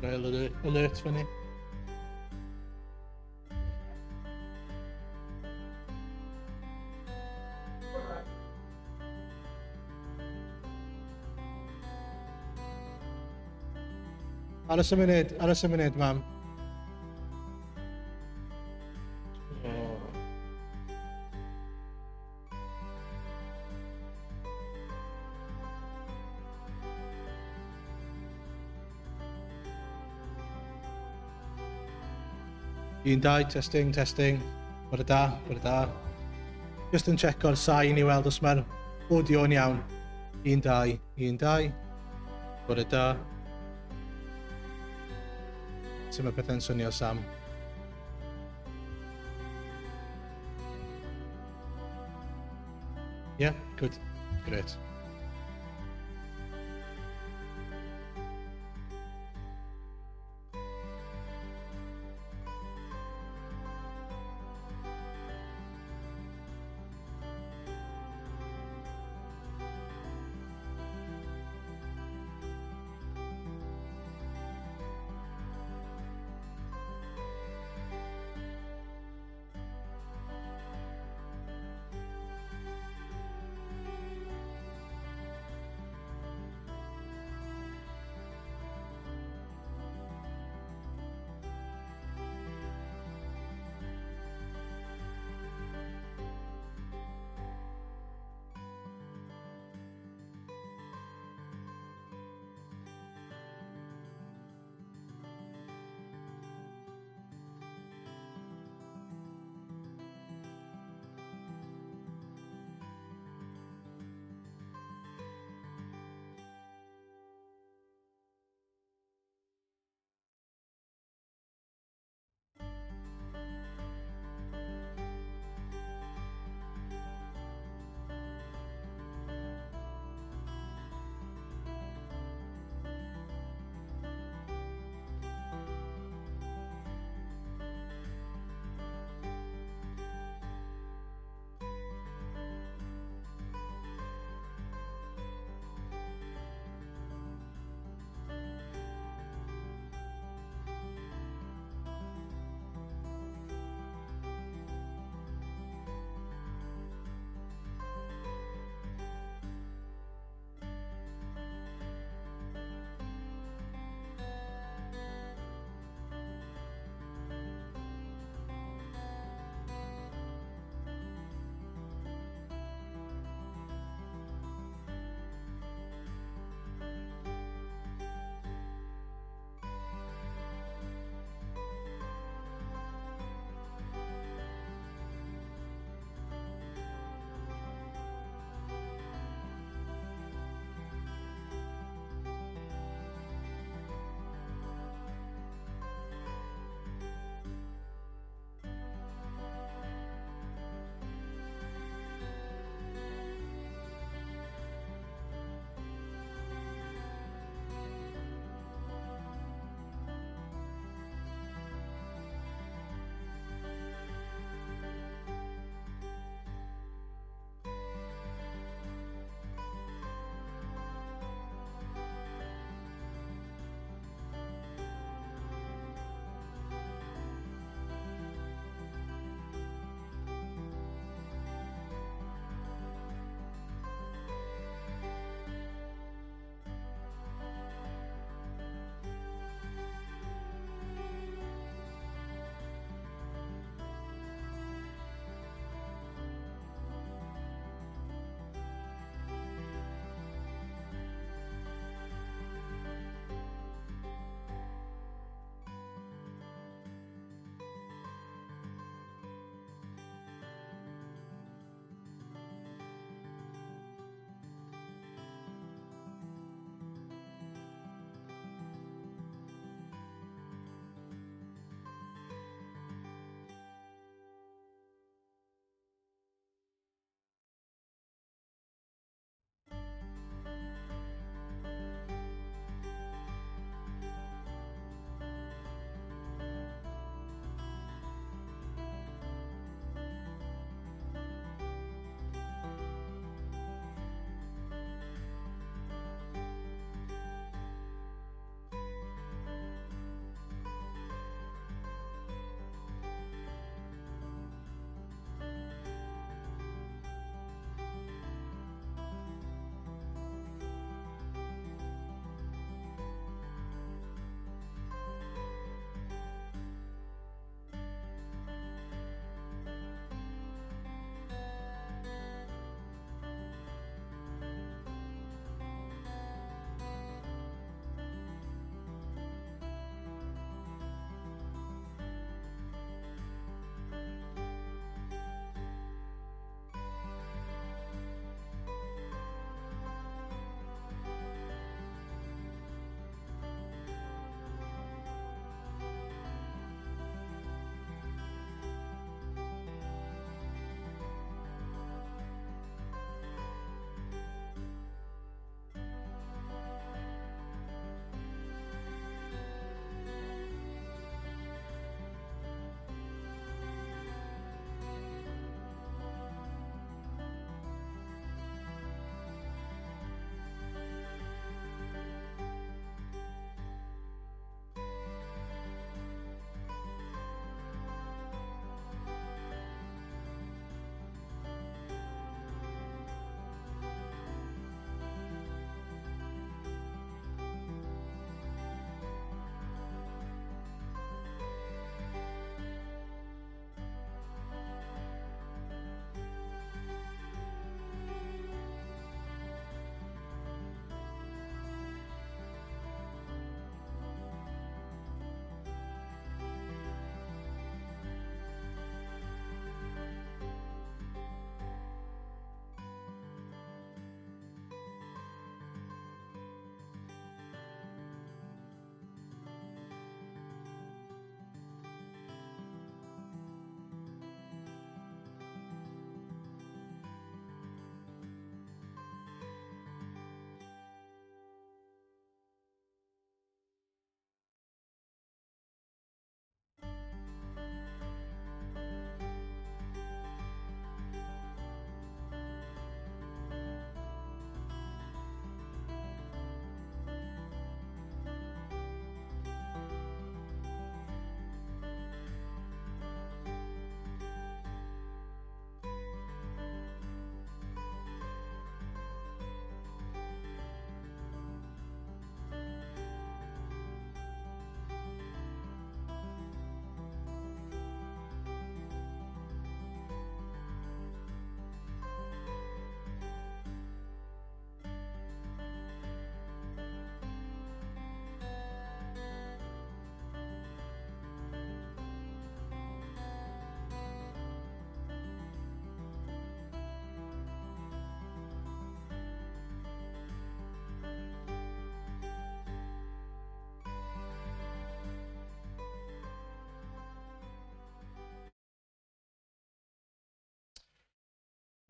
Rhoi alert fyny. Aros y munud, mam. Un, dau, testing. Bore da. Just yn checko'r sain i weld os mae'r audio'n iawn. Un, dau. Bore da. Sut mae pethau'n swnio, Sam? Yeah, good. Great.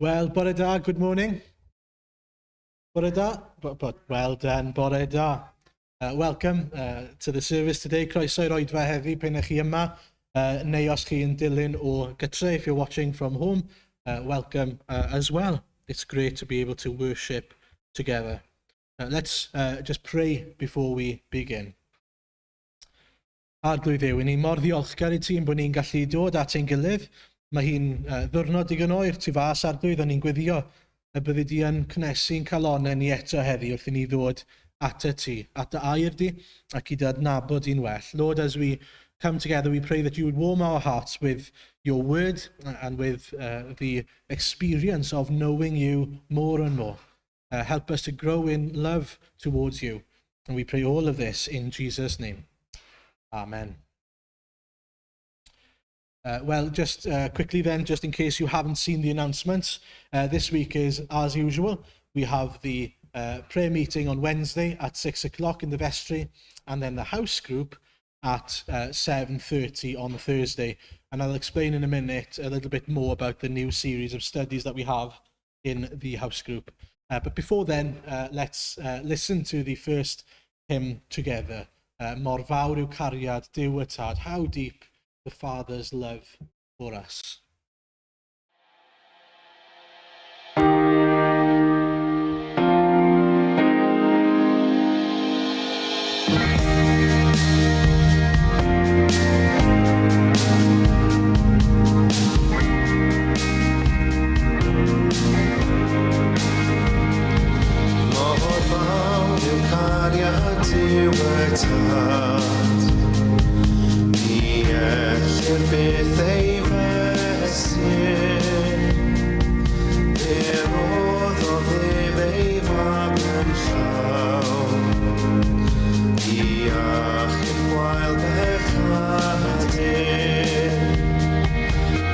Well, bore da, good morning. Bore da, but well done, bore da. Welcome to the service today. Croeso i'r Oedfa heddi pen ych chi yma, neu os chi'n dilyn o gytre, if you're watching from home, welcome as well. It's great to be able to worship together. Let's just pray before we begin. Arglwydd Dduw, ni mor ddiolchgar i ti yn bod ni'n gallu dod at ein gilydd. Mae hi'n ddwrnod digon oer tu fas arglwydd, o'n ni'n gweddio y byddi di yn cnesu'n calonau ni eto heddi wrth i ni ddod at y ti, at dy air di, ac i dy adnabod i'n well. Lord, as we come together, we pray that you would warm our hearts with your word and with the experience of knowing you more and more. Help us to grow in love towards you. And we pray all of this in Jesus' name. Amen. Well, just quickly then, just in case you haven't seen the announcements, this week is, as usual, we have the prayer meeting on Wednesday at 6 o'clock in the vestry, and then the house group at 7:30 on the Thursday. And I'll explain in a minute a little bit more about the new series of studies that we have in the house group. But before then, let's listen to the first hymn together. Mor fawr yw cariad Duw y Tad, how deep the Father's love for us. Mor fawr yw cariad Duw y Tad, ellir byth ei fesur. Roedd o ddef ei fab yn llawn, i achub gwael bechadyn.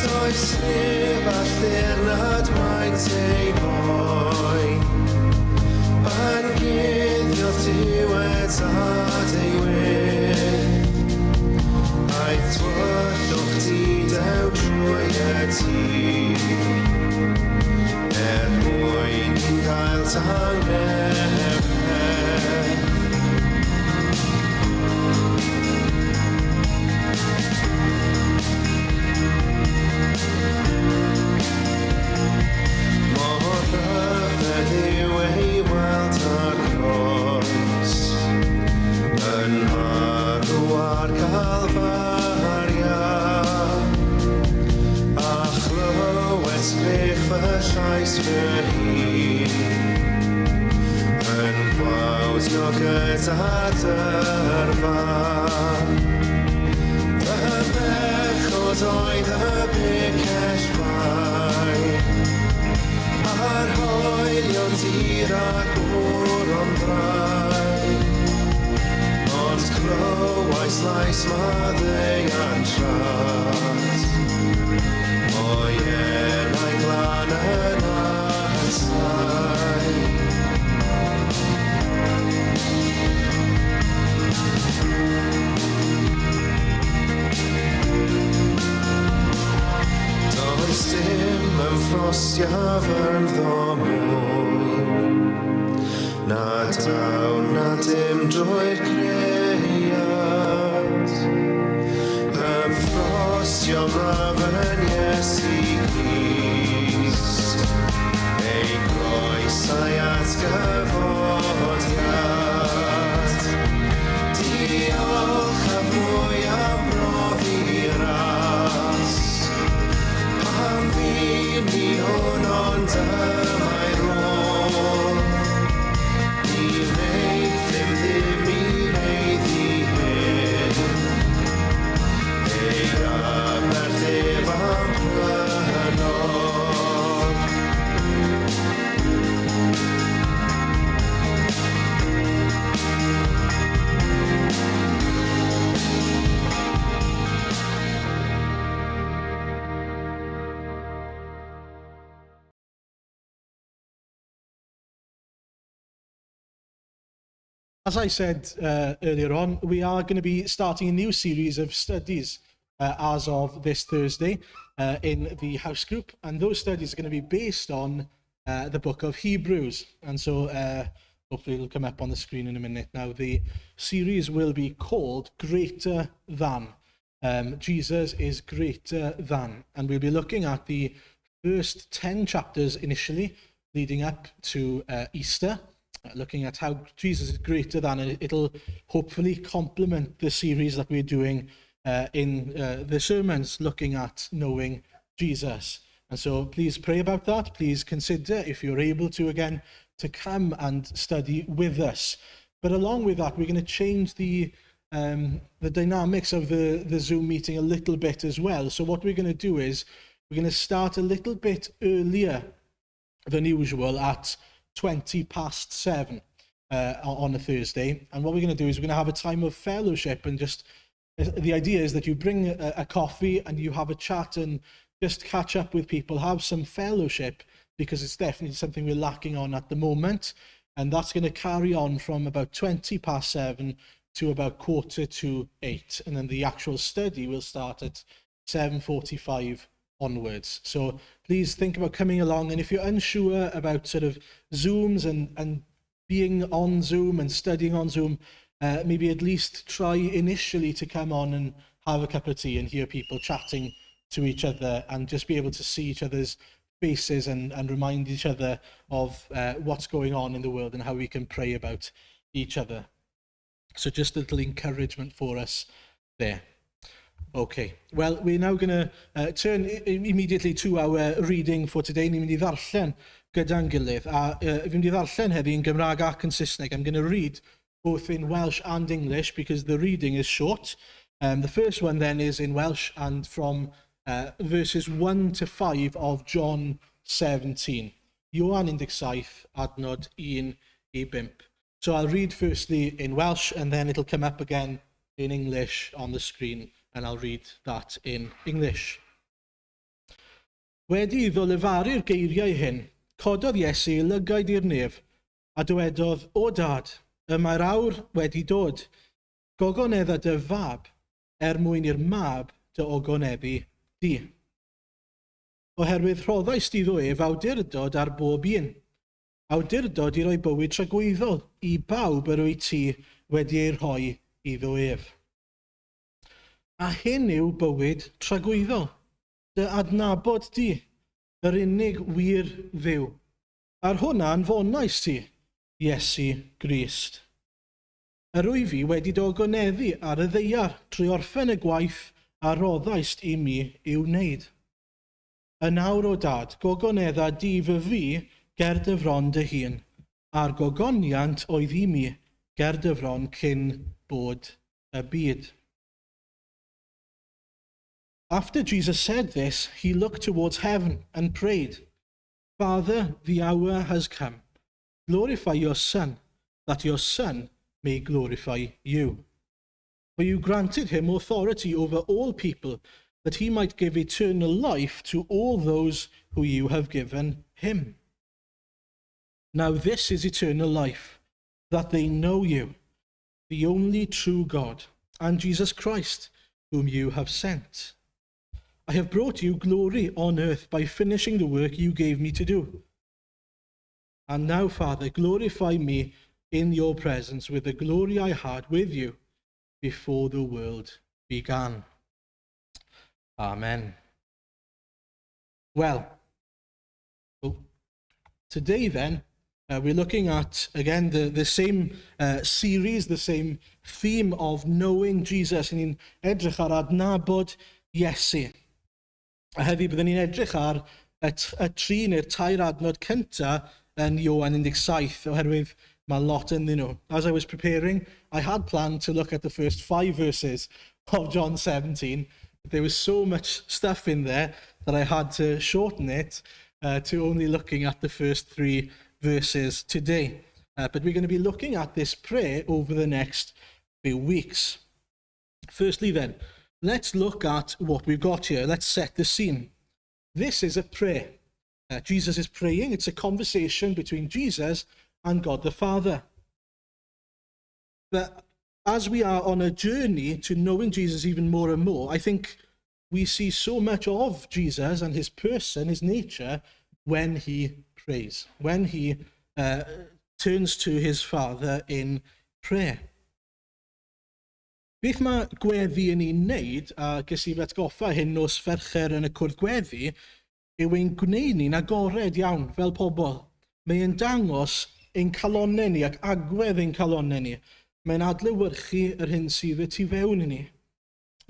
Does neb all ddirnad maint ei boen, pan guddiodd Duw y Tad ei wyth. Aeth twllwch ti dew trwy y tŷ, mwyn i'n cael tangnefau. Mor rhyfedd yw ei weld ar groes, yn marw ar Galfaria, a chlywed sgrech fy llais fy hun, yn gwawdio gyda dyrfa. Y bechod oedd y bicell fai, a'r hoelion tir a gwron drai. Ond clywais lais maddeuant tras, o'i enau glan yn asau. Does dim yn ffrostiaf yn ddomwy, na dawn na dim drwy'r creiad. Ymffrostio brafyn Iesu Grist, ei groesau at gyfodiad. Diolch a fwy am brofi ras, pan fi'n ni hwn ond yma'i rôl. Ni wneud ddim i heiddi hyn, ei aberthef am prynog. As I said earlier on, we are going to be starting a new series of studies as of this Thursday. in the house group, and those studies are going to be based on the book of Hebrews. And so hopefully it'll come up on the screen in a minute. Now, the series will be called Greater Than. Jesus is greater than. And we'll be looking at the first 10 chapters initially, leading up to Easter, looking at how Jesus is greater than, and it'll hopefully complement the series that we're doing in the sermons, looking at knowing Jesus. And so please pray about that. Please consider, if you're able to, again, to come and study with us. But along with that, we're going to change the dynamics of the Zoom meeting a little bit as well. So what we're going to do is we're going to start a little bit earlier than usual at 7:20 on a Thursday. And what we're going to do is we're going to have a time of fellowship, and just the idea is that you bring a coffee and you have a chat and just catch up with people, have some fellowship, because it's definitely something we're lacking on at the moment. And that's going to carry on from about 7:20 to about 7:45, and then the actual study will start at 7:45 onwards. So please think about coming along, and if you're unsure about sort of Zooms and being on Zoom and studying on Zoom, maybe at least try initially to come on and have a cup of tea and hear people chatting to each other, and just be able to see each other's faces and remind each other of what's going on in the world and how we can pray about each other. So just a little encouragement for us there. Okay, well, we're now going to turn immediately to our reading for today. Ni'n mynd i ddarllen gyda'n gilydd. A fi'n mynd i ddarllen heddi yn Gymraeg ac yn Saesneg. I'm going to read both in Welsh and English because the reading is short. The first one then is in Welsh and from verses 1 to 5 of John 17. Ioan 17, adnod 1 I 5. So I'll read firstly in Welsh, and then it'll come up again in English on the screen, and I'll read that in English. Wedi iddo lefaru'r geiriau hyn, cododd Iesu lygaid i'r nef, a dywedodd, o dad, y mae'r awr wedi dod. Gogonedda dy fab, mwyn i'r mab dy ogoneddu di. Oherwydd rhoddais di ddo ef awdurdod ar bob un. Awdurdod i roi bywyd tragwyddol I bawb yr wyt ti wedi ei rhoi iddo ef. A hyn yw bywyd tragwyddol, dy adnabod di, yr unig wir dduw. Ar hwnna anfonais ti, Iesu Grist. Yr wy fi wedi dogoneddu ar y ddeiar trwy orffen y gwaith a roddais I mi i'w wneud. Y nawr o dad, gogonedda di fy fi ger dyfron dy hun, a'r gogoniant oedd I mi ger dyfron cyn bod y byd. After Jesus said this, he looked towards heaven and prayed, Father, the hour has come. Glorify your Son, that your Son may glorify you. For you granted him authority over all people, that he might give eternal life to all those who you have given him. Now this is eternal life, that they know you, the only true God, and Jesus Christ, whom you have sent. I have brought you glory on earth by finishing the work you gave me to do. And now, Father, glorify me in your presence with the glory I had with you before the world began. Amen. Well, today then, we're looking at, again, the same series, the same theme of knowing Jesus. Ni'n edrych ar adnabod Iesu. A heddi byddwn ni'n edrych ar y tri neu'r tair adnod cynta yn Ioan 17, oherwydd mae lot ynddyn nhw. As I was preparing, I had planned to look at the first 5 verses of John 17. There was so much stuff in there that I had to shorten it to only looking at the first 3 verses today. But we're going to be looking at this prayer over the next few weeks. Firstly then, let's look at what we've got here. Let's set the scene. This is a prayer. Jesus is praying. It's a conversation between Jesus and God the Father. But as we are on a journey to knowing Jesus even more and more, I think we see so much of Jesus and his person, his nature, when he prays, when he turns to his Father in prayer. Beth mae gweddi yn ei wneud, a ges I atgoffa hyn nos fercher yn y cwrdd gweddi, yw ein gwneud ni'n agored iawn fel pobl. Mae'n dangos ein calonnau ni ac agwedd ein calonnau ni. Mae'n adlewyrchu yr hyn sydd y tu fewn i ni.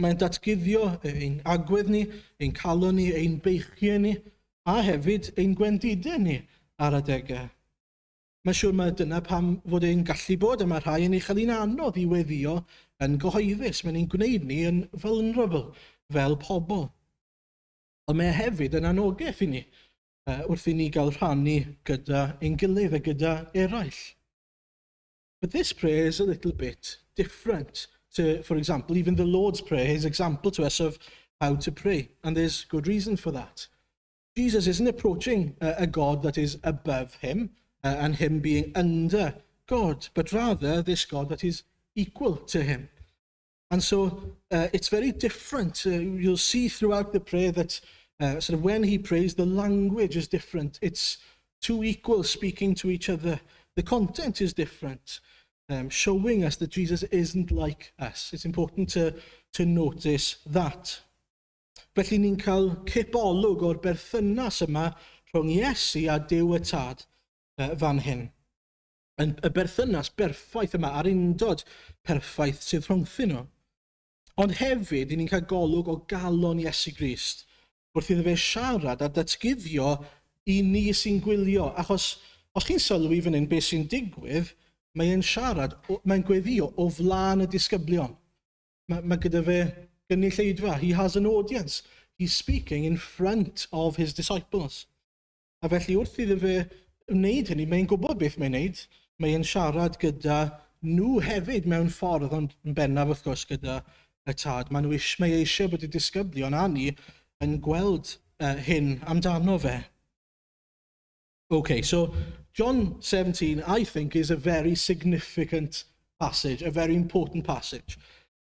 Mae'n datguddio ein agwedd ni, ein calon ni, ein beichiau ni, a hefyd ein gwendidau ni ar adegau. Mae'n siŵr mae dyna pam fod e'n gallu bod, a mae rhai yn ei chael ein anodd i weddio yn gyhoeddus. Mae'n ein gwneud ni yn vulnerable fel pobl. Ond mae hefyd yn anogaeth i ni, wrth i ni gael rhannu gyda ein gilydd a gyda eraill. But this prayer is a little bit different to, for example, even the Lord's Prayer, his example to us of how to pray. And there's good reason for that. Jesus isn't approaching a God that is above him and him being under God, but rather this God that is equal to him. And so it's very different. You'll see throughout the prayer that sort of when he prays, the language is different. It's two equals speaking to each other. The content is different, showing us that Jesus isn't like us. It's important to notice that. Felly ni'n cael cipolwg o'r berthynas yma rhwng Iesu a Duw y Tad fan hyn. Y berthynas berffaith yma a'r undod perffaith sydd rhwngthyn nhw. Ond hefyd, ni'n cael golwg o galon Iesu Grist, wrth iddo fe siarad a datguddio i ni sy'n gwylio. Achos, os chi'n sylwi fan hyn beth sy'n digwydd, mae'n siarad, mae'n gweddio o flaen y disgyblion. Mae gyda fe gynulleidfa. He has an audience. He's speaking in front of his disciples. A felly wrth iddo fe wneud hynny, mae'n gwybod beth mae'n wneud. Mae'n siarad gyda nhw hefyd mewn ffordd, ond yn bennaf wrth gwrs gyda y Tad. Mae eisiau bod y disgyblion a ni yn gweld hyn amdano fe. Okay, so John 17, I think, is a very significant passage, a very important passage.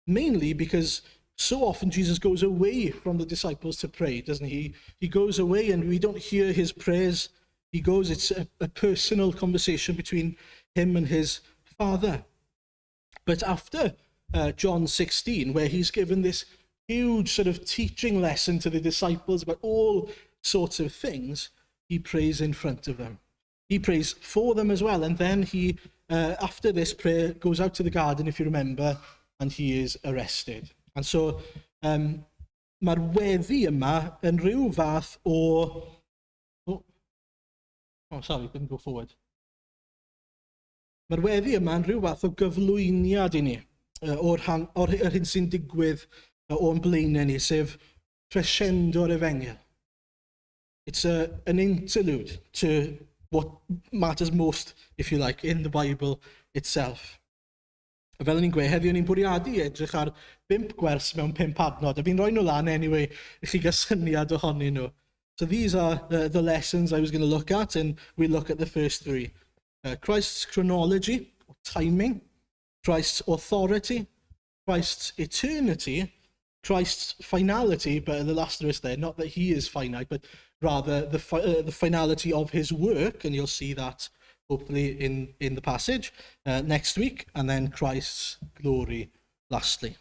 Mainly because so often Jesus goes away from the disciples to pray, doesn't he? He goes away and we don't hear his prayers. It's a personal conversation between him and his Father. But after John 16, where he's given this huge sort of teaching lesson to the disciples about all sorts of things, he prays in front of them. He prays for them as well. And then he, after this prayer, goes out to the garden, if you remember, and he is arrested. And so, mae'r weddi yma yn rhyw fath o... Oh, sorry, didn't go forward. Mae'r weddi yma yn rhyw fath o gyflwyniad I ni, o'r hyn sy'n digwydd o'n blaenau ni, sef crescendo'r Efengel. It's an interlude to what matters most, if you like, in the Bible itself. A fel ni'n gweud, heddiw ni'n bwriadu edrych ar 5 gwers mewn 5 adnod, a fi'n rhoi nhw lan anyway, I chi gael syniad ohonyn nhw. So these are the lessons I was going to look at, and we'll look at the first 3. Christ's chronology, or timing, Christ's authority, Christ's eternity, Christ's finality, but the asterisk there, not that he is finite, but rather the finality of his work, and you'll see that hopefully in the passage next week, and then Christ's glory lastly.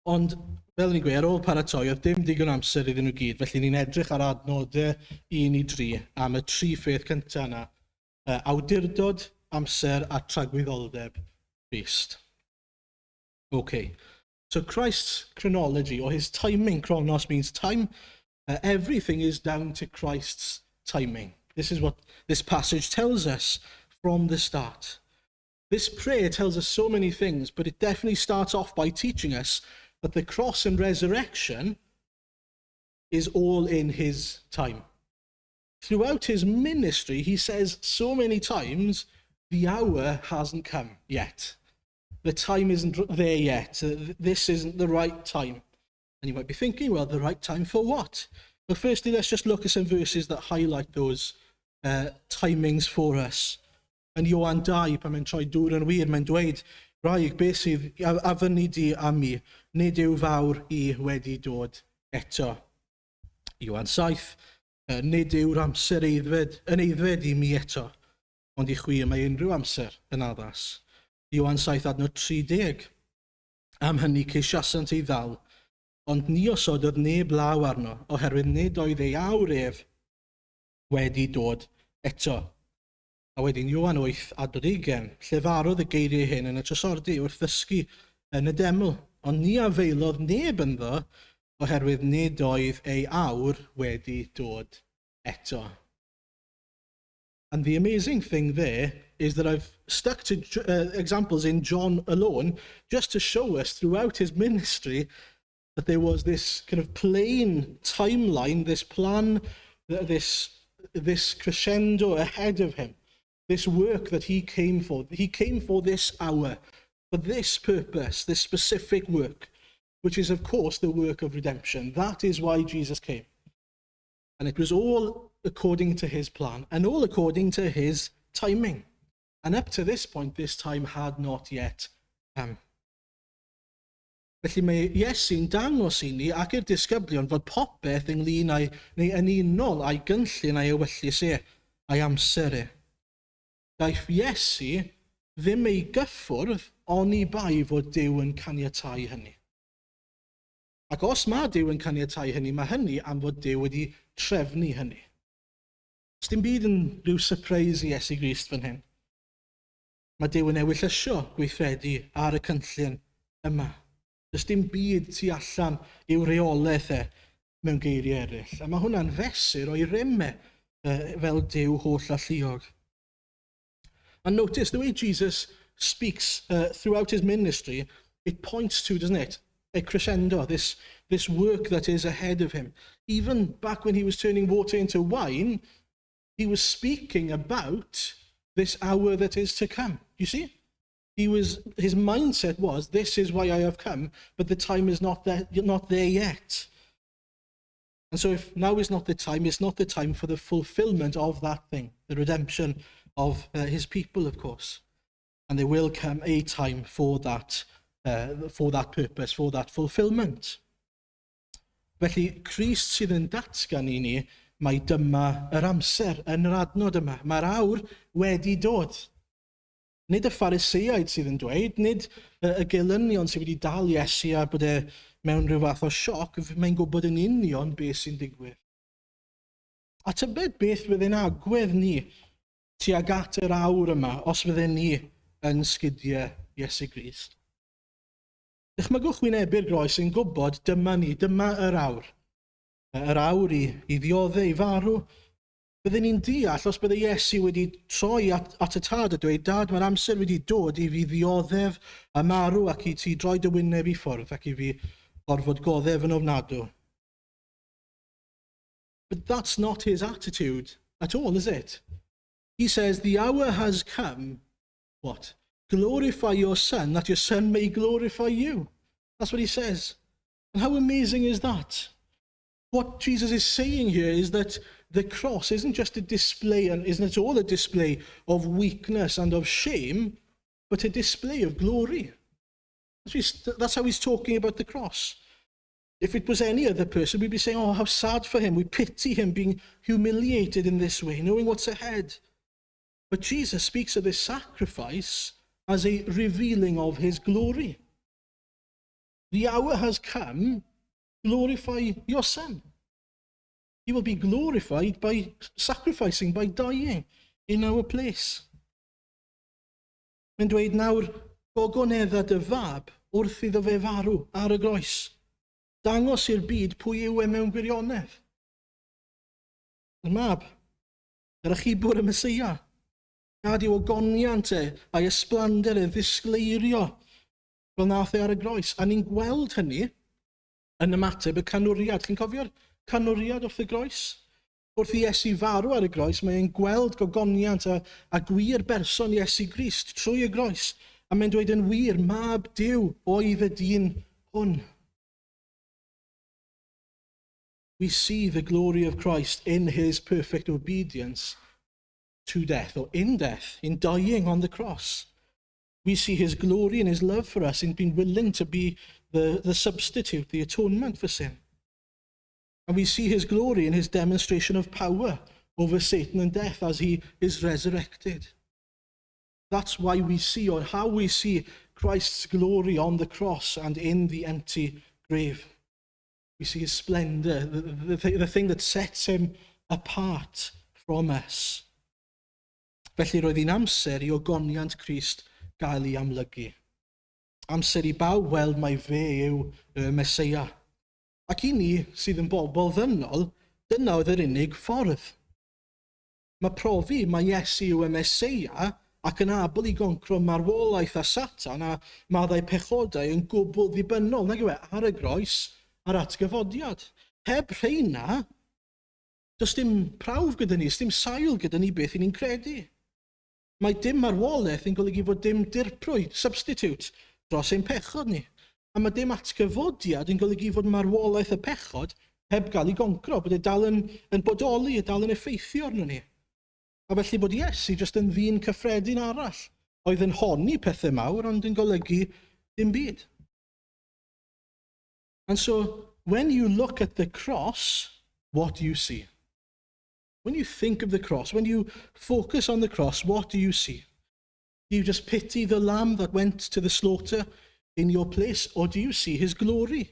Ond, fel ni'n gweud, ar ôl paratoi, oedd dim digon amser iddyn nhw gyd, felly ni'n edrych ar adnodau 1 I 3 am y 3 ffeth cyntaf yna. Awdurdod, amser a tragwyddoldeb Christ. Okay, so Christ's chronology, or his timing, chronos means time. Everything is down to Christ's timing. This is what this passage tells us from the start. This prayer tells us so many things, but it definitely starts off by teaching us that the cross and resurrection is all in his time. Throughout his ministry, he says so many times, the hour hasn't come yet. The time isn't there yet. This isn't the right time. And you might be thinking, well, the right time for what? Well, firstly, let's just look at some verses that highlight those timings for us. And Ioan 2, pan mae'n troi dŵr yn wir, mae'n dweud, Wraig, beth sydd a fyny di am mi, nid yw fawr I wedi dod eto. Iwan 7, nid yw'r amser yn eiddfed I mi eto, ond I chwi mae unrhyw amser yn addas. Iwan 7 adnod 30, am hynny ceisiasant ei ddal, ond ni osododd neb law arno, oherwydd nid oedd ei awr ef wedi dod eto. A wedyn Ioan 8 adnod 20, lle farodd y geiriau hyn yn y trysordy wrth ddysgu yn y deml, ond ni afeilodd neb ynddo, oherwydd nid oedd ei awr wedi dod eto. And the amazing thing there is that I've stuck to examples in John alone, just to show us throughout his ministry that there was this kind of plain timeline, this plan, this crescendo ahead of him, this work that he came for. He came for this hour, for this purpose, this specific work, which is, of course, the work of redemption. That is why Jesus came. And it was all according to his plan, and all according to his timing. And up to this point, this time had not yet come. Felly mae Iesu'n dangos I ni ac i'r disgyblion fod popeth ynglyn â'i neu yn unol a'i gynllun a'i ewyllus a'i amser Daeth Iesu ddim ei gyffwrdd oni bai fod Duw yn caniatáu hynny. Ac os mae Duw yn caniatáu hynny, mae hynny am fod Duw wedi trefnu hynny. Os dim byd yn rhyw surprise I Iesu Grist fan hyn. Mae Duw yn ewyllysio gweithredu ar y cynllun yma. Does dim byd tu allan i'w reolaeth mewn geiriau eraill. A mae hwnna'n fesur o'i rymau fel Duw holl a lluog. And notice the way Jesus speaks throughout his ministry, it points to, doesn't it, a crescendo, this work that is ahead of him. Even back when he was turning water into wine, he was speaking about this hour that is to come. You see? His mindset was, this is why I have come, but the time is not there yet. And so if now is not the time, it's not the time for the fulfillment of that thing, the redemption of his people, of course. And there will come a time for that purpose, for that fulfillment. Felly, Crist sydd yn datgan I ni, mae dyma yr amser yn yr adnod yma. Mae'r awr wedi dod. Nid y Phariseiaid sydd yn dweud, nid y gelynion sydd wedi dal Iesu a bod mewn rhyw fath o sioc, mae'n gwybod yn union beth sy'n digwydd. A tybed beth fyddai'n agwedd ni tuag at yr awr yma, os fydden ni yn sgidiau Iesu Grist. Dychmygwch wynebu'r groes yn gwybod dyma ni, dyma yr awr. Yr awr I ddioddau, I farw. Bydden ni'n deall os bydde Iesu wedi troi at y tad a dweud, Dad, mae'r amser wedi dod I fi ddioddef a marw ac I ti droi dy wyneb I ffwrdd ac I fi orfod goddef yn ofnadw. But that's not his attitude at all, is it? He says, the hour has come, what? Glorify your Son, that your Son may glorify you. That's what he says. And how amazing is that? What Jesus is saying here is that the cross isn't just a display, and isn't at all a display of weakness and of shame, but a display of glory. That's how he's talking about the cross. If it was any other person, we'd be saying, oh, how sad for him. We pity him being humiliated in this way, knowing what's ahead. But Jesus speaks of this sacrifice as a revealing of his glory. The hour has come, glorify your Son. He will be glorified by sacrificing, by dying in our place. Mae'n dweud nawr, gogonedda dy fab wrth iddo fe farw ar y groes. Dangos i'r byd pwy yw mewn gwirionedd. Y mab, yr achubwr y Mesia. Gad yw ogoniant a'i ysblander ddisgleirio fel nath ar y groes. A ni'n gweld hynny yn ymateb y canwriad. Chi'n cofio'r canwriad wrth y groes? Wrth I Iesu farw ar y groes, mae'n gweld gogoniant a gwir berson Iesu Grist trwy y groes. A mae'n dweud yn wir, mab Duw oedd y dyn hwn. We see the glory of Christ in his perfect obedience to death, or in death, in dying on the cross. We see his glory and his love for us in being willing to be the substitute, the atonement for sin. And we see his glory in his demonstration of power over Satan and death as he is resurrected. That's why we see, or how we see, Christ's glory on the cross and in the empty grave. We see his splendor, the thing that sets him apart from us. Felly roedd hi'n amser I ogoniant Crist gael ei amlygu. Amser I bawb weld mai fe yw y Meseia. Ac I ni sydd yn bobl ddynol, dyna oedd yr unig ffordd. Mae profi mae Iesu yw y Meseia ac yn abl I goncro marwolaeth a Satan a maddau pechodau yn gwbl ddibynnol, nag yw e, ar y groes a'r atgyfodiad. Heb rheina, does dim prawf gyda ni, does dim sail gyda ni beth I ni'n credu. Mae dim marwolaeth yn golygu fod dim dirprwy, substitute, dros ein pechod ni. A mae dim atgyfodiad yn golygu fod marwolaeth y pechod heb gael ei goncro, bod e dal yn bodoli, dal yn effeithio arno ni. A felly bod Iesu jyst yn ddyn cyffredin arall, oedd yn honni pethau mawr, ond yn golygu dim byd. And so, when you look at the cross, what do you see? When you think of the cross, when you focus on the cross, what do you see? Do you just pity the lamb that went to the slaughter in your place, or do you see his glory?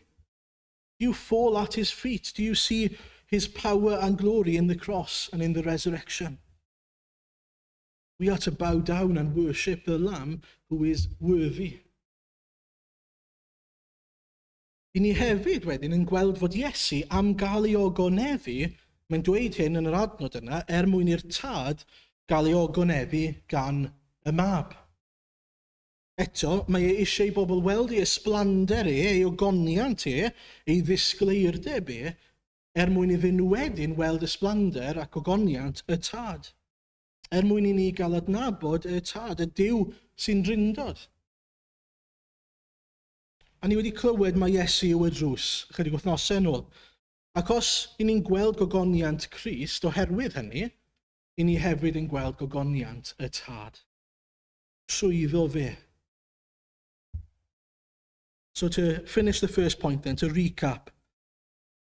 Do you fall at his feet? Do you see his power and glory in the cross and in the resurrection? We are to bow down and worship the Lamb who is worthy. I ni hefyd wedyn yn gweld fod Iesu am gael ei ogonefu, mae'n dweud hyn yn yr adnod yna, mwyn i'r tad gael ei ogonefu gan y mab. Eto, mae eisiau bobl weld ei ysblander ei ogoniant ei ddisgleirdeb mwyn iddyn nhw wedyn weld ysblander ac ogoniant y tad. Mwyn I ni gael adnabod y tad, y Duw sy'n drindod. A ni wedi clywed mae Iesu yw y drws, chydig wythnosau yn ôl. Ac os I ni'n gweld gogoniant Crist oherwydd hynny, I ni hefyd yn gweld gogoniant y tad. Trwyddo fe. So to finish the first point then, to recap,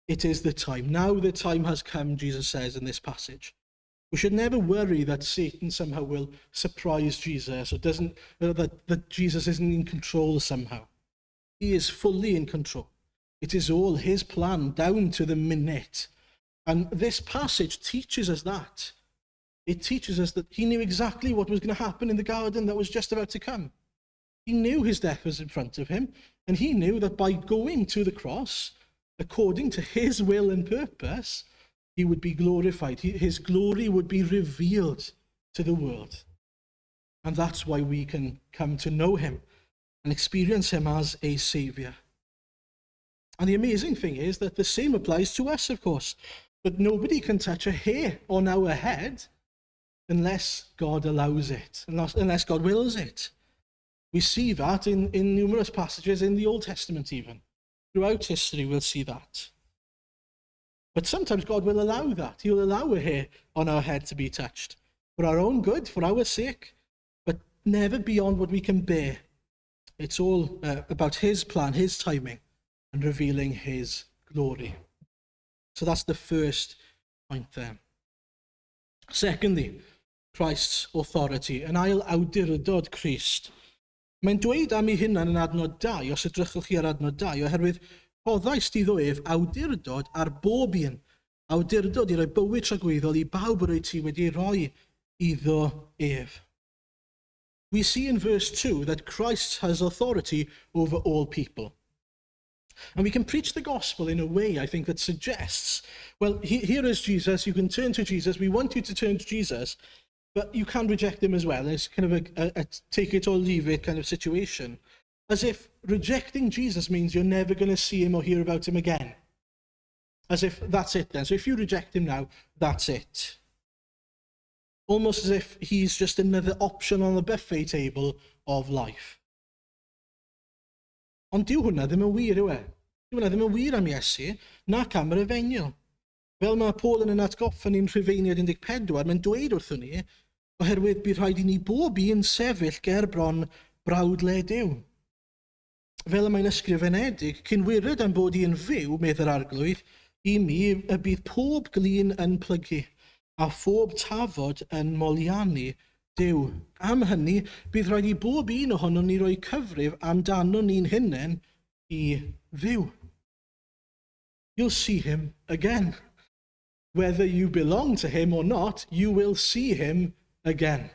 it is the time. Now the time has come, Jesus says in this passage. We should never worry that Satan somehow will surprise Jesus or that Jesus isn't in control somehow. He is fully in control. It is all his plan down to the minute. And this passage teaches us that. It teaches us that he knew exactly what was going to happen in the garden that was just about to come. He knew his death was in front of him, and he knew that by going to the cross, according to his will and purpose, he would be glorified. His glory would be revealed to the world. And that's why we can come to know him and experience him as a saviour. And the amazing thing is that the same applies to us, of course. But nobody can touch a hair on our head unless God allows it, unless God wills it. We see that in numerous passages in the Old Testament even. Throughout history we'll see that. But sometimes God will allow that. He will allow a hair on our head to be touched. For our own good, for our sake, but never beyond what we can bear. It's all about his plan, his timing, and revealing his glory. So that's the first point there. Secondly, Christ's authority. Yn ail awdurdod Christ. Mae'n dweud am ei hunan yn adnod 2, os edrychwch chi ar adnod 2, oherwydd rhoddais ti ddo ef awdurdod ar bob un. Awdurdod I roi bywyd tragweddol I bawb yr oed ti wedi roi iddo ef. We see in verse 2 that Christ has authority over all people. And we can preach the gospel in a way, I think, that suggests, well, here is Jesus, you can turn to Jesus, we want you to turn to Jesus, but you can reject him as well. It's kind of a take it or leave it kind of situation. As if rejecting Jesus means you're never going to see him or hear about him again. As if that's it then. So if you reject him now, that's it. Almost as if he's just another option on the buffet table of life. Ond dyw hwnna ddim yn wir yw e. Dyw hwnna ddim yn wir am Iesu, nac am yr efengyl. Fel mae Paul yn atgoffa ni'n Rhufeiniad 14, mae'n dweud wrthyn ni, oherwydd bydd rhaid I ni bob un sefyll ger bron brawdled yw. Fel y mae'n ysgrifenedig, cynwired am bod i'n fyw, medd yr arglwydd, i mi y bydd pob glin yn plygu, a phob tafod yn moliannu Duw. Am hynny, bydd rhaid i bob un ohono ni roi cyfrif amdano ni'n hunain i fyw. You'll see him again. Whether you belong to him or not, you will see him again.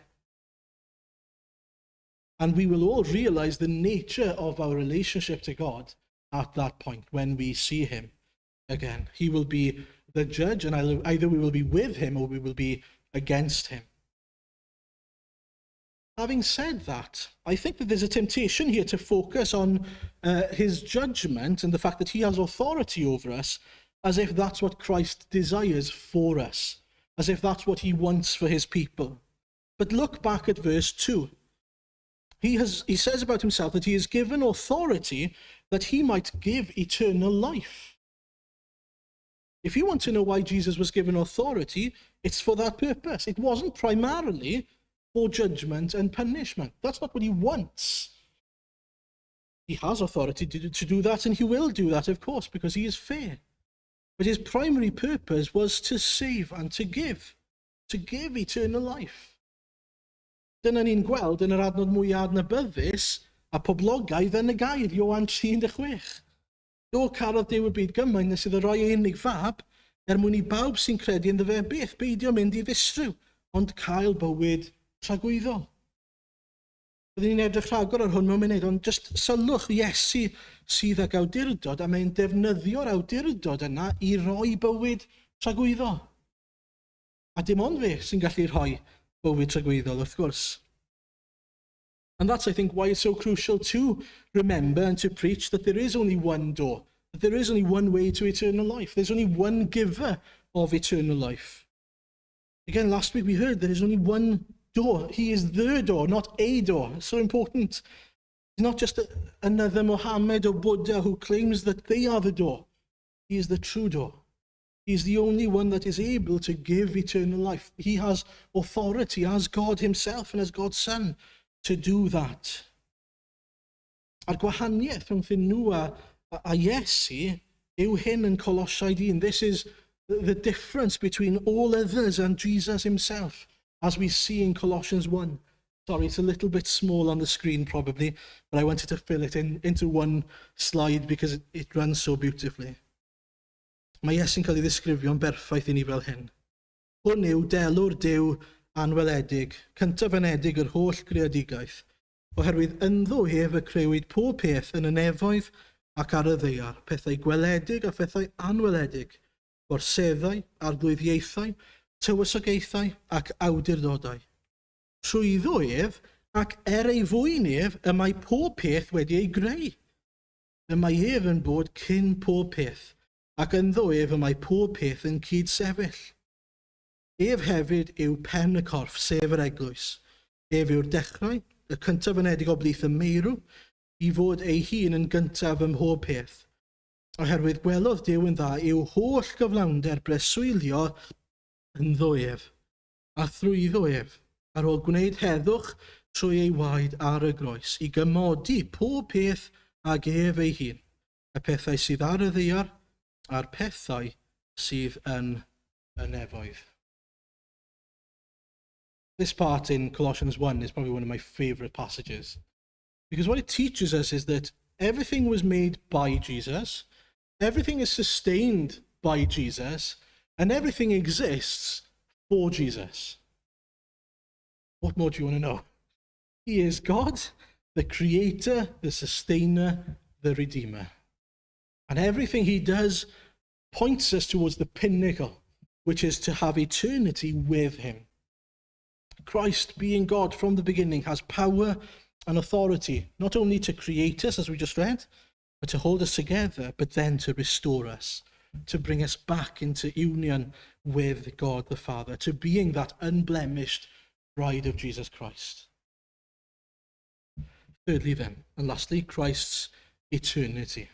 And we will all realize the nature of our relationship to God at that point when we see him again. He will be the judge, and either we will be with him or we will be against him. Having said that, I think that there's a temptation here to focus on his judgment and the fact that he has authority over us, as if that's what Christ desires for us, as if that's what he wants for his people. But look back at verse 2. He says about himself that he is given authority that he might give eternal life. If you want to know why Jesus was given authority, it's for that purpose. It wasn't primarily for judgment and punishment. That's not what he wants. He has authority to do that, and he will do that, of course, because he is fair. But his primary purpose was to save and to give eternal life. Dyna ni'n gweld yn yr adnod mwy adnabyddus a poblogaidd yn y gair, Ioan 3:16. Do carodd Duw y byd gymaint nes iddo roi ei unig fab mwyn i bawb sy'n credu ynddo fe beth beidio mynd i ddistryw, ond cael bywyd tragwyddol. Byddwn ni'n edrych rhagor ar hwn mewn munud, ond just sylwch Iesu sydd ag awdurdod, a mae'n defnyddio'r awdurdod yna i roi bywyd tragwyddol. A dim ond fe sy'n gallu rhoi bywyd tragwyddol, wrth gwrs. And that's, I think, why it's so crucial to remember and to preach that there is only one door, that there is only one way to eternal life. There's only one giver of eternal life. Again, last week we heard there is only one door. He is the door, not a door. It's so important. He's not just another Muhammad or Buddha who claims that they are the door. He is the true door. He is the only one that is able to give eternal life. He has authority as God himself and as God's Son to do that. A'r gwahaniaeth rhwng nhw a Iesu yw hyn yn Colosiaid 1. This is the difference between all others and Jesus himself, as we see in Colossians 1. Sorry, it's a little bit small on the screen probably, but I wanted to fill it into one slide because it runs so beautifully. Mae Iesu'n cael ei ddisgrifio'n berffaith i ni fel hyn. Hwn yw delw'r Duw anweledig, cyntaf anedig yr holl greadigaeth, oherwydd ynddo ef y crewyd pob peth yn y nefoedd ac ar y ddaear, pethau gweledig a phethau anweledig, gorseddau, arglwyddiaethau, tywysogaethau ac awdurdodau. Trwyddo ef ac ei fwyn ef y mae pob peth wedi ei greu. Y mae ef yn bod cyn pob peth, ac ynddo ef y mae pob peth yn cydsefyll. Ef hefyd yw pen y corff, sef yr eglwys. Ef yw'r dechrau, y cyntaf anedig o blith y meirw, i fod ei hun yn gyntaf ym mhob peth. Oherwydd gwelodd Duw yn dda yw holl gyflawnder breswylio ynddo ef, a thrwyddo ef, ar ôl gwneud heddwch trwy ei waed ar y groes, i gymodi pob peth ag ef ei hun, y pethau sydd ar y ddaear, a'r pethau sydd yn y nefoedd. This part in Colossians 1 is probably one of my favorite passages, because what it teaches us is that everything was made by Jesus, everything is sustained by Jesus, and everything exists for Jesus. What more do you want to know? He is God, the creator, the sustainer, the redeemer. And everything he does points us towards the pinnacle, which is to have eternity with him. Christ, being God from the beginning, has power and authority, not only to create us, as we just read, but to hold us together, but then to restore us, to bring us back into union with God the Father, to being that unblemished bride of Jesus Christ. Thirdly then, and lastly, Christ's eternity.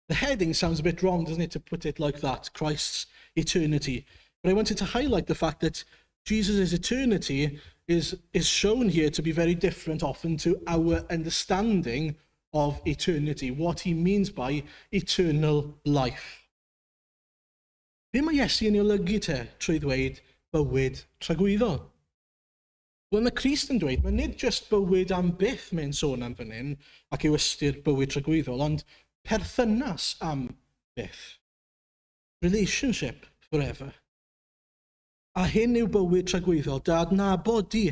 The heading sounds a bit wrong, doesn't it, to put it like that, Christ's eternity. But I wanted to highlight the fact that Jesus' eternity is shown here to be very different often to our understanding of eternity, what he means by eternal life. Be mae Iesu yn ei olygu te trwy ddweud bywyd tragwyddol? Wel, mae Crist yn dweud, mae nid just bywyd am byth mae'n sôn am fan hyn, ac yw ystyr bywyd tragwyddol, ond perthynas am byth. Relationship forever. A hyn yw bywyd tragwyddol, dy adnabod di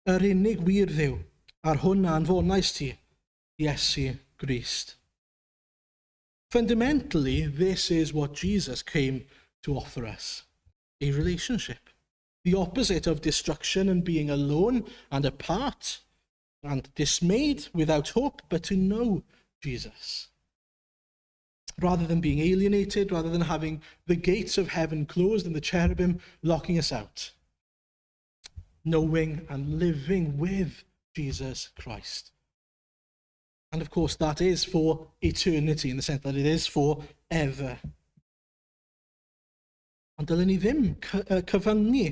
yr unig wir Dduw, a'r hwnna anfonais ti, Iesu Grist. Fundamentally, this is what Jesus came to offer us, a relationship. The opposite of destruction and being alone and apart and dismayed without hope, but to know Jesus. Rather than being alienated, rather than having the gates of heaven closed and the cherubim locking us out. Knowing and living with Jesus Christ. And of course, that is for eternity, in the sense that it is forever. Ond dylen ni ddim cyfyngu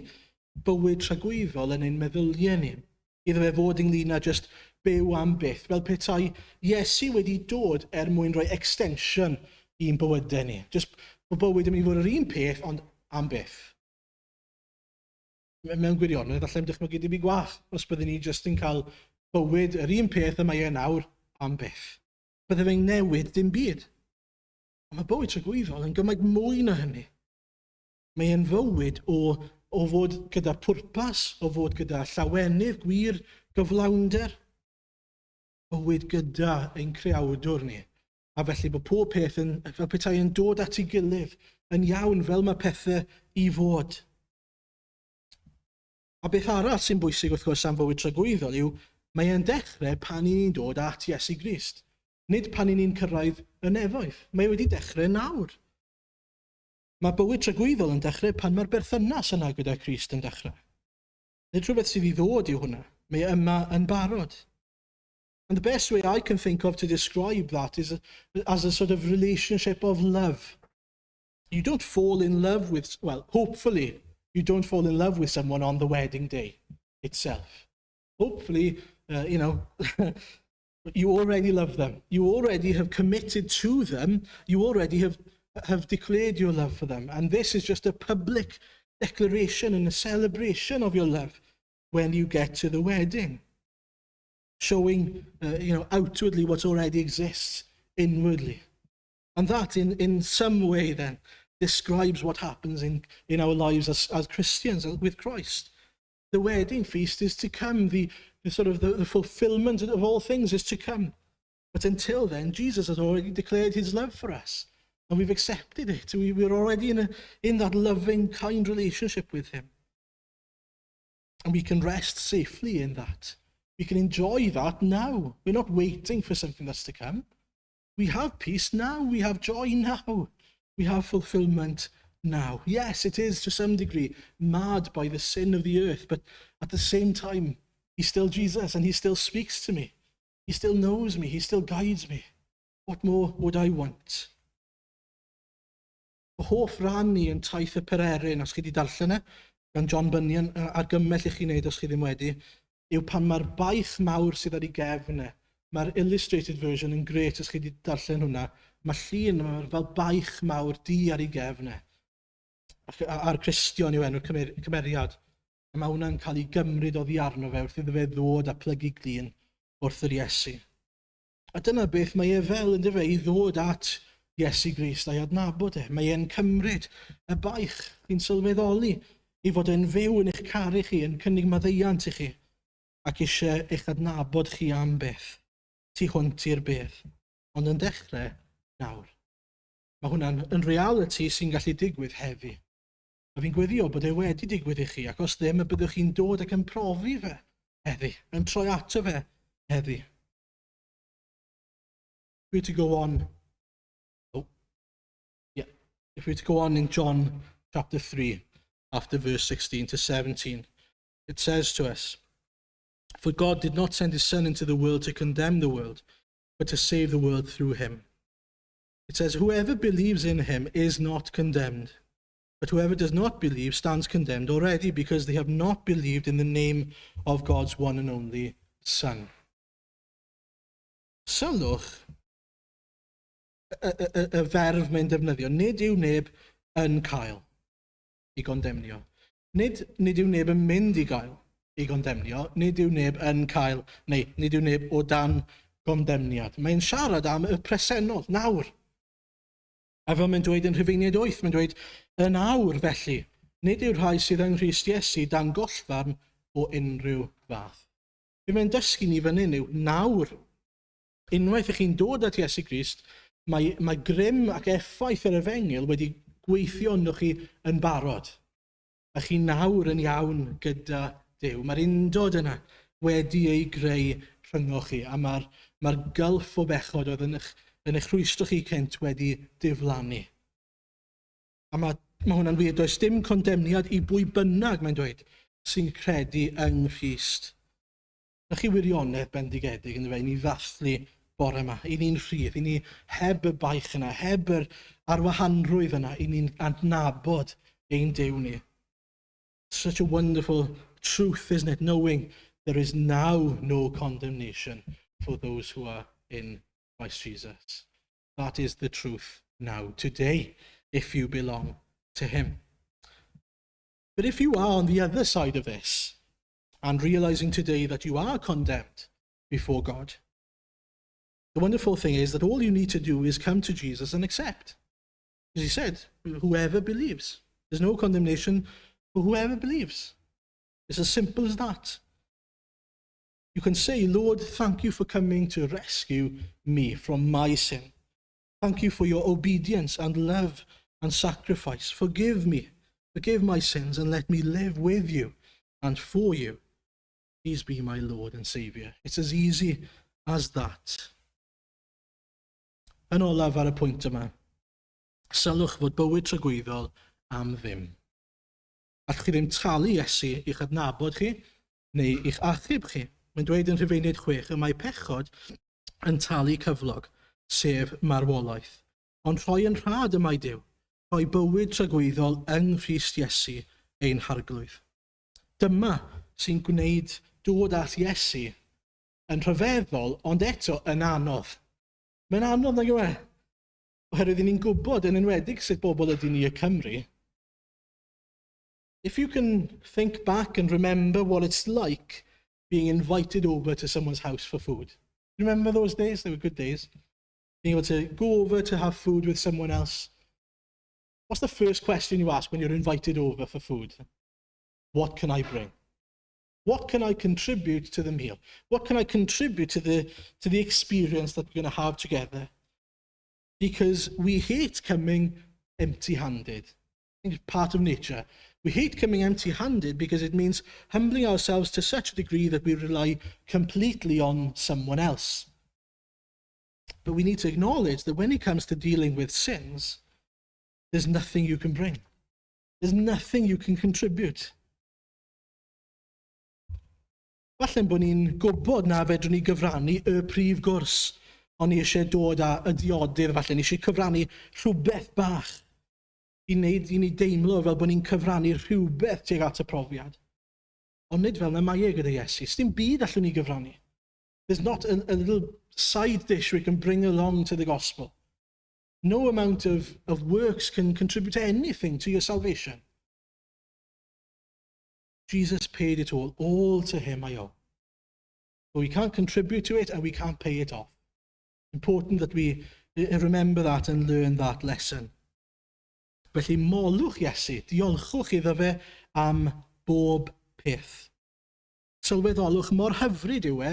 bywyd tragwyddol yn ein meddyliau ni, iddo fe fod ynglyn â just byw am byth, fel petai Iesu wedi dod mwyn rhoi extension i'n bywydau ni. Just bod bywyd yn mynd i fod yr un peth, ond am byth. Mewn gwirionedd, allai'n dychmygu dim i gwaith, os byddwn ni just yn cael bywyd yr un peth y mae e nawr am byth. Bydde fe'n newid dim byd. Ond mae bywyd tragwyddol yn gymaint mwy na hynny. Mae e'n fywyd o fod gyda pwrpas, o fod gyda llawenydd gwir, gyflawnder, bywyd gyda ein creawdwr ni. A felly bod pob peth fel petai yn dod at ei gilydd yn iawn fel mae pethau i fod. A beth arall sy'n bwysig wrth gwrs am fywyd tragwyddol yw mae e'n dechrau pan ni'n dod at Iesu Grist. Nid pan ni'n cyrraedd y nefoedd. Mae wedi dechrau nawr. Mae bywyd tragwyddol yn dechrau pan mae'r berthynas yna gyda Crist yn dechrau. Nid rhywbeth sydd i ddod yw hwnna. Mae yma yn barod. And the best way I can think of to describe that is as a sort of relationship of love. You don't fall in love with, well, hopefully, you don't fall in love with someone on the wedding day itself. Hopefully, you already love them. You already have committed to them. You already have declared your love for them. And this is just a public declaration and a celebration of your love when you get to the wedding. Showing, outwardly what already exists inwardly. And that in some way then describes what happens in our lives as Christians with Christ. The wedding feast is to come. The fulfillment of all things is to come. But until then, Jesus has already declared his love for us. And we've accepted it. We're already in that loving, kind relationship with him. And we can rest safely in that. We can enjoy that now. We're not waiting for something that's to come. We have peace now. We have joy now. We have fulfillment now. Yes, it is to some degree marred by the sin of the earth, but at the same time, he's still Jesus and he still speaks to me. He still knows me. He still guides me. What more would I want? Y hoff ran ni yn taith y Pererin, os chi wedi darllen gan John Bunyan, argymell i chi wneud os chi ddim wedi, yw pan mae'r baich mawr sydd ar ei gefn. Mae'r illustrated version yn gret os chi wedi darllen hwnna. Mae llun fel baich mawr di ar ei gefn. A'r Cristion yw enw'r cymeriad. Mae hwnna'n cael ei gymryd oddi arno fe wrth iddo fe ddod a plygu glin wrth yr Iesu. A dyna beth mae e fel yn dyfe i ddod at Iesu Grist a'i adnabod e. Mae e'n cymryd y baich chi'n sylweddoli i fod e'n fyw yn eich caru chi, yn cynnig maddeiant i chi. Ac eisiau eich adnabod chi am beth. Tu hwnt i'r beth. Ond yn dechrau nawr. Mae hwnna'n yn reality sy'n gallu digwydd heddi. A fi'n gweddio bod e wedi digwydd i chi, ac os ddim y byddwch chi'n dod ac yn profi fe heddi, yn troi ato fe heddi. If we were to go on, if we were to go on in John chapter 3, after verse 16 to 17, it says to us, "For God did not send his Son into the world to condemn the world, but to save the world through him." It says, "Whoever believes in him is not condemned, But whoever does not believe stands condemned already, because they have not believed in the name of God's one and only Son. Sylwch y ferf mae'n defnyddio. Nid yw neb yn cael I gondemnio. Nid yw neb yn mynd I gael I gondemnio. Nid yw neb yn cael, neu nid yw neb o dan gondemniad. Mae'n siarad am y presennol, nawr. A fel mae'n dweud yn Rhufeiniaid 8, mae'n dweud, yn awr felly, nid yw'r rhai sydd yng Nghrist Iesu dan gollfarn o unrhyw fath. Be mae'n dysgu ni fan hyn yw, nawr, unwaith ych chi'n dod at Iesu Grist, mae grym ac effaith yr efengil wedi gweithio ynddoch chi yn barod. A chi nawr yn iawn gyda Duw. Mae'r undod yna wedi ei greu rhyngoch chi, a mae'r gylff o bechod oedd yn eich rhwystro chi cynt wedi diflannu. A mae hwnna'n wir, does dim condemniad I bwy bynnag, mae'n dweud, sy'n credu yng Nghrist. Na chi wirionedd bendigedig yn dweud, I ni ddathlu bore yma, I ni'n rhydd, I ni heb y baich yna, heb yr arwahanrwydd yna, I ni'n adnabod ein Duw ni. Such a wonderful truth, isn't it? Knowing there is now no condemnation for those who are in Christ Jesus. That is the truth now, today, if you belong to Him. But if you are on the other side of this, and realizing today that you are condemned before God, the wonderful thing is that all you need to do is come to Jesus and accept. As He said, whoever believes. There's no condemnation for whoever believes. It's as simple as that. You can say, Lord, thank you for coming to rescue me from my sin. Thank you for your obedience and love and sacrifice. Forgive me. Forgive my sins and let me live with you and for you. Please be my Lord and Saviour. It's as easy as that. Yn olaf ar y pwynt yma, sylwch fod bywyd tragweddol am ddim. Allwch chi ddim talu Iesu i'ch adnabod chi, neu i'ch achub chi. Mae'n dweud yn Rhufeiniaid 6, y mae pechod yn talu cyflog, sef marwolaeth. Ond rhoi yn rhad y mae Duw, rhoi bywyd tragweddol yng Nghrist Iesu ein harglwydd. Dyma sy'n gwneud dod at Iesu yn rhyfeddol, ond eto yn anodd. Mae'n anodd nag yw e. Oherwydd ni'n gwybod yn enwedig sut bobl ydy ni y Cymru. If you can think back and remember what it's like being invited over to someone's house for food. Remember those days? They were good days. Being able to go over to have food with someone else. What's the first question you ask when you're invited over for food? What can I bring? What can I contribute to the meal? What can I contribute to the experience that we're going to have together? Because we hate coming empty-handed. I think it's part of nature. We hate coming empty-handed because it means humbling ourselves to such a degree that we rely completely on someone else. But we need to acknowledge that when it comes to dealing with sins, there's nothing you can bring. There's nothing you can contribute. Falle'n bod ni'n gwybod na fedrwn ni gyfrannu y prif gwrs, ond ni eisiau dod â y diodydd, falle ni eisiau cyfrannu rhywbeth bach I ni deimlo fel bod ni'n cyfrannu rhywbeth tuag at y profiad. Ond nid fel na mae e gyda Iesu. Dim byd allwn ni gyfrannu. There's not a little side dish we can bring along to the gospel. No amount of works can contribute anything to your salvation. Jesus paid it all to Him I owe. But we can't contribute to it and we can't pay it off. Important that we remember that and learn that lesson. Felly molwch Iesu, diolchwch iddo fe am bob peth. Sylweddolwch mor hyfryd yw e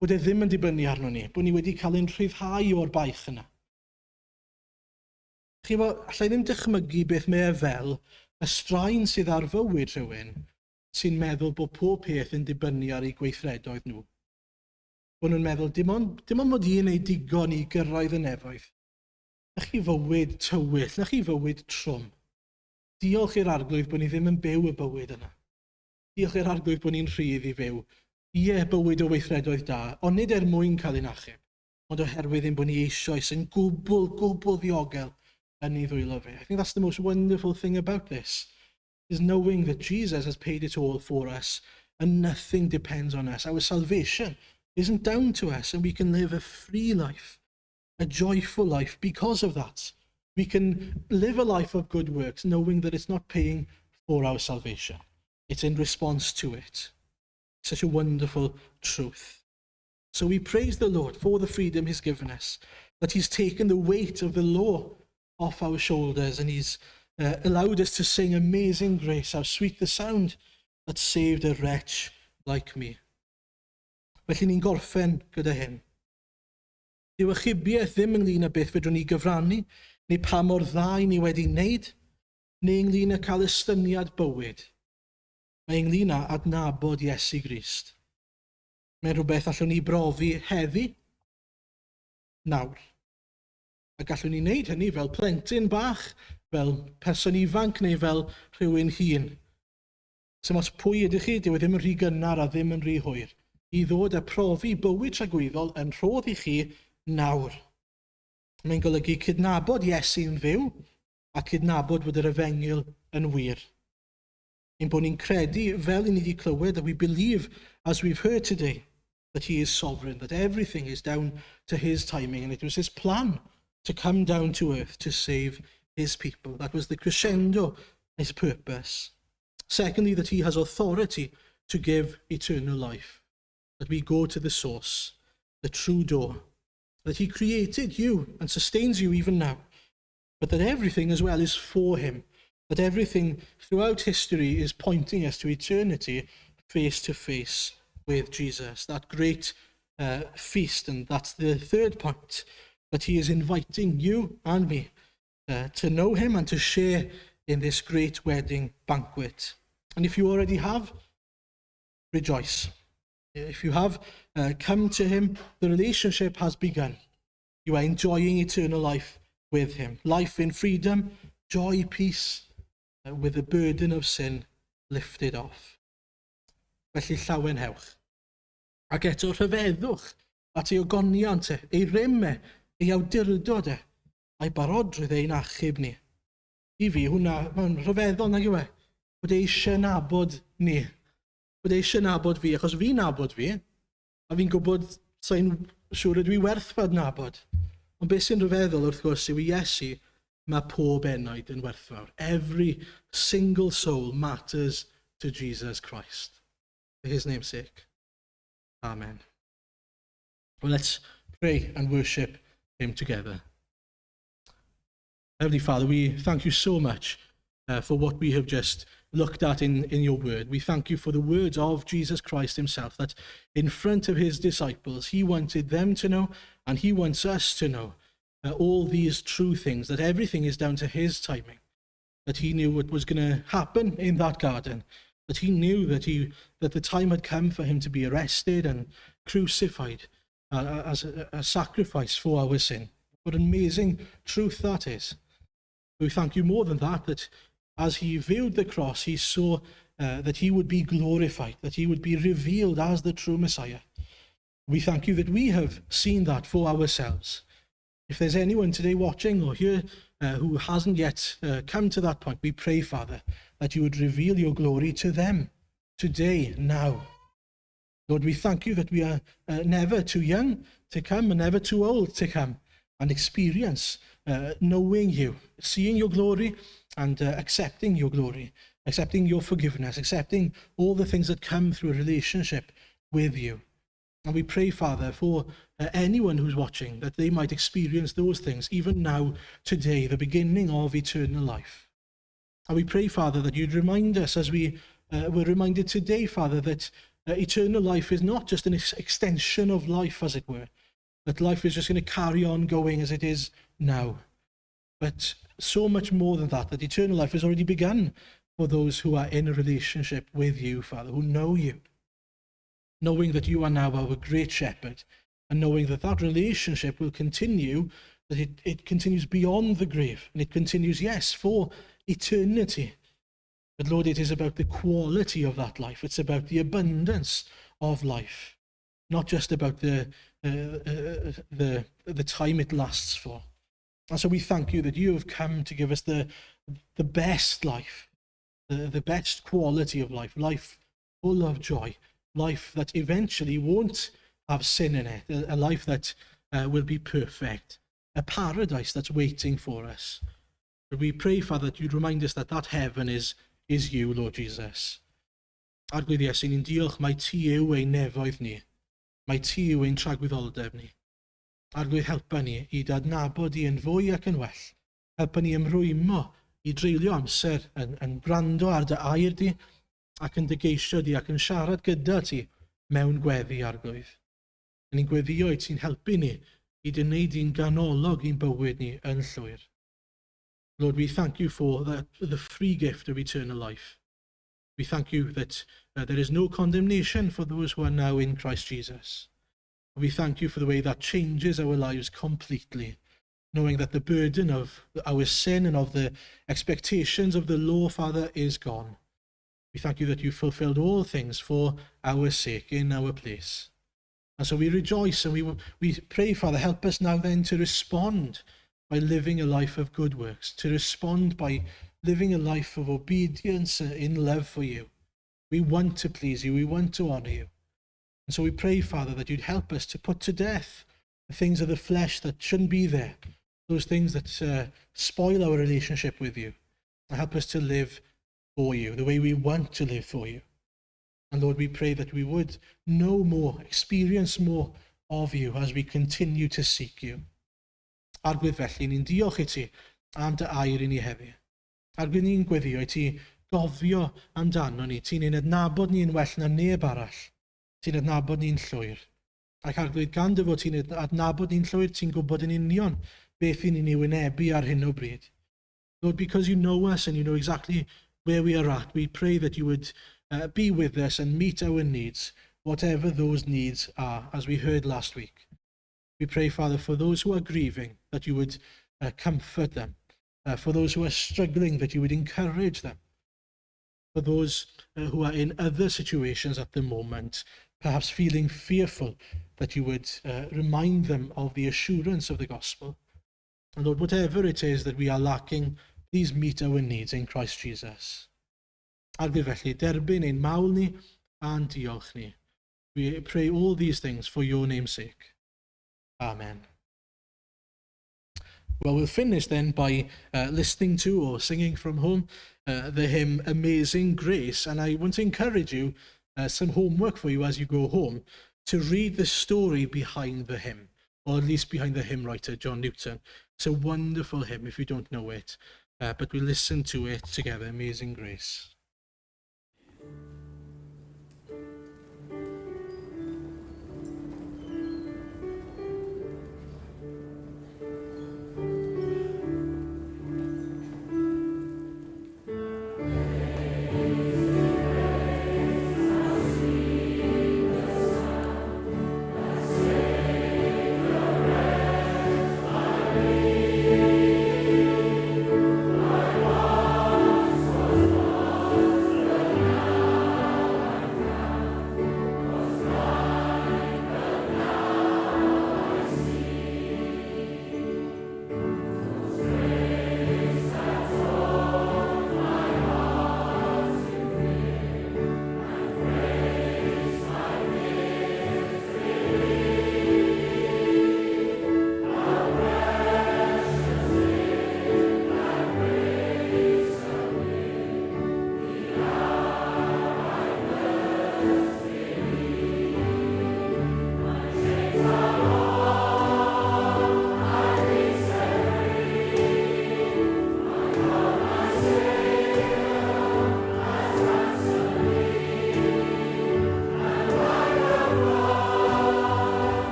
bod e ddim yn dibynnu arno ni, bod ni wedi cael ein rhyddhau o'r baich yna. Chi bo, allai ddim dychmygu beth mae e fel y straen sydd ar fywyd rhywun sy'n meddwl bod pob peth yn dibynnu ar ei gweithredoedd nhw. Bod nhw'n meddwl, dim ond mod i'n ei digon I gyrraedd y nefoedd. Na chi fywyd tywyll, na chi fywyd trwm. Diolch i'r arglwydd bod ni ddim yn byw y bywyd yna. Diolch i'r arglwydd bod ni'n rhydd I fyw. Ie, bywyd o weithredoedd da, ond nid mwyn cael ein achub, ond oherwydd ein bod ni eisoes yn gwbl ddiogel yn ei ddwylo fe. I think that's the most wonderful thing about this, is knowing that Jesus has paid it all for us and nothing depends on us. Our salvation isn't down to us, and we can live a free life, a joyful life because of that. We can live a life of good works knowing that it's not paying for our salvation. It's in response to it. Such a wonderful truth. So we praise the Lord for the freedom he's given us, that he's taken the weight of the law off our shoulders, and he's allowed us to sing Amazing Grace, how sweet the sound that saved a wretch like me. Felly ni'n gorffen gyda hyn. Dyw achubiaeth ddim ynglyn â beth fedrwn ni gyfrannu, neu pa mor dda i ni wedi wneud, neu ynglyn â cael estyniad bywyd. Mae ynglyn â adnabod Iesu Grist. Mae'n rhywbeth allwn ni brofi heddi, nawr. A gallwn ni wneud hynny fel plentyn bach, fel person ifanc neu fel rhywun hŷn. Sym os pwy ydych chi, dyw e ddim yn rhy gynnar a ddim yn rhy hwyr, i ddod a profi bywyd tragweddol yn rhodd i chi nawr. Mae'n golygu cydnabod Iesu'n fyw a cydnabod bod yr efengyl yn wir. Ein bod ni'n credu fel i ni wedi clywed, that we believe, as we've heard today, that he is sovereign, that everything is down to his timing, and it was his plan to come down to earth to save his people. That was the crescendo, his purpose. Secondly, that he has authority to give eternal life. That we go to the source, the true door. That he created you and sustains you even now. But that everything as well is for him. That everything throughout history is pointing us to eternity face to face with Jesus. That great feast, and that's the third point, that he is inviting you and me to know him and to share in this great wedding banquet. And if you already have, rejoice. If you have come to him, the relationship has begun. You are enjoying eternal life with him. Life in freedom, joy, peace, with the burden of sin lifted off. Felly llawenhewch. Ac eto rhyfeddwch at ei ogoniant e, ei rime, ei awdurdod e, a'i barodrwydd ein achub ni. I fi, hwnna, mae'n rhyfeddol nag yw e, bod e eisiau nabod ni. Bod e eisiau nabod fi, achos fi'n nabod fi, a fi'n gwybod sa'n siŵr ydw i werth fod nabod. Ond beth sy'n rhyfeddol wrth gwrs yw i Iesu, mae pob enaid yn werthfawr. Every single soul matters to Jesus Christ. For his name's sake. Amen. Well, let's pray and worship him together. Heavenly Father, we thank you so much for what we have just looked at in your word. We thank you for the words of Jesus Christ himself, that in front of his disciples, he wanted them to know, and he wants us to know all these true things, that everything is down to his timing, that he knew what was going to happen in that garden, that he knew that the time had come for him to be arrested and crucified as a sacrifice for our sin. What an amazing truth that is. We thank you more than that, that as he viewed the cross, he saw that he would be glorified, that he would be revealed as the true Messiah. We thank you that we have seen that for ourselves. If there's anyone today watching or here who hasn't yet come to that point, we pray, Father, that you would reveal your glory to them today, now. Lord, we thank you that we are never too young to come and never too old to come and experience knowing you, seeing your glory and accepting your glory, accepting your forgiveness, accepting all the things that come through a relationship with you. And we pray, Father, for anyone who's watching, that they might experience those things even now, today, the beginning of eternal life. And we pray, Father, that you'd remind us, as we were reminded today, Father, that eternal life is not just an extension of life, as it were, that life is just going to carry on going as it is now. But so much more than that, that eternal life has already begun for those who are in a relationship with you, Father, who know you, knowing that you are now our great shepherd, and knowing that that relationship will continue, that it continues beyond the grave, and it continues, yes, for eternity. But Lord, it is about the quality of that life. It's about the abundance of life, not just about the time it lasts for. And so we thank you that you have come to give us the best life, the best quality of life, life full of joy, life that eventually won't have sin in it, a life that will be perfect, a paradise that's waiting for us. But we pray, Father, that you'd remind us that that heaven is you, Lord Jesus. Arglwydd Iesu, ni'n diolch mai ti yw ein nefoedd ni. Mai ti yw ein tragwyddoldeb ni. Arglwydd helpa ni i dadnabod i yn fwy ac yn well. Helpa ni ymrwymo i dreulio amser yn gwrando ar dy air di ac yn dygeisio di ac yn siarad gyda ti mewn gweddi, Arglwydd. Ni'n gweddio i ti'n helpu ni i wneud i'n ganolog i'n bywyd ni yn llwyr. Lord, we thank you for the free gift of eternal life. We thank you that there is no condemnation for those who are now in Christ Jesus. We thank you for the way that changes our lives completely, knowing that the burden of our sin and of the expectations of the law, Father, is gone. We thank you that you fulfilled all things for our sake in our place. And so we rejoice and we pray, Father, help us now then to respond by living a life of good works, to respond by living a life of obedience in love for you. We want to please you. We want to honor you. And so we pray, Father, that you'd help us to put to death the things of the flesh that shouldn't be there, those things that spoil our relationship with you, and help us to live for you, the way we want to live for you. And Lord, we pray that we would know more, experience more of you as we continue to seek you. Arglwydd felly, ni'n diolch i ti am dy air i ni heddi. Arglwydd ni'n gweddio i ti gofio amdano ni, ti'n ein adnabod ni'n well na neb arall. Ti'n adnabod ni'n llwyr. Ac arglwydd gan dy fod ti'n adnabod ni'n llwyr, ti'n gwybod yn union beth i ni'n ei wynebu ar hyn o bryd. Lord, because you know us and you know exactly where we are at, we pray that you would be with us and meet our needs, whatever those needs are, as we heard last week. We pray, Father, for those who are grieving, that you would comfort them. For those who are struggling, that you would encourage them. For those who are in other situations at the moment, perhaps feeling fearful, that you would remind them of the assurance of the gospel. And Lord, whatever it is that we are lacking, please meet our needs in Christ Jesus. Arglwydd felly, derbyn ein mawl ni a'n diolch ni. We pray all these things for your name's sake. Amen. Well, we'll finish then by listening to or singing from home the hymn Amazing Grace. And I want to encourage you, some homework for you as you go home, to read the story behind the hymn, or at least behind the hymn writer, John Newton. It's a wonderful hymn if you don't know it, but we'll listen to it together, Amazing Grace.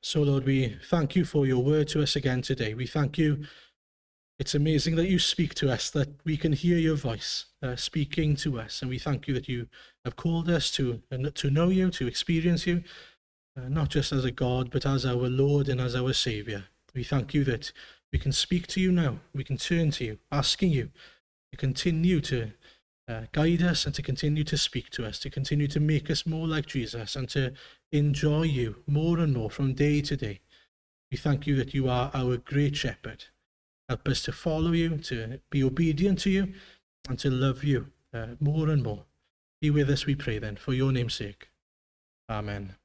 So, Lord, we thank you for your word to us again today. We thank you. It's amazing that you speak to us, that we can hear your voice speaking to us. And we thank you that you have called us to know you, to experience you, not just as a God, but as our Lord and as our Saviour. We thank you that we can speak to you now. We can turn to you, asking you to continue to guide us and to continue to speak to us, to continue to make us more like Jesus and to enjoy you more and more from day to day. We thank you that you are our great shepherd. Help us to follow you, to be obedient to you, and to love you more and more. Be with us, we pray then, for your name's sake. Amen.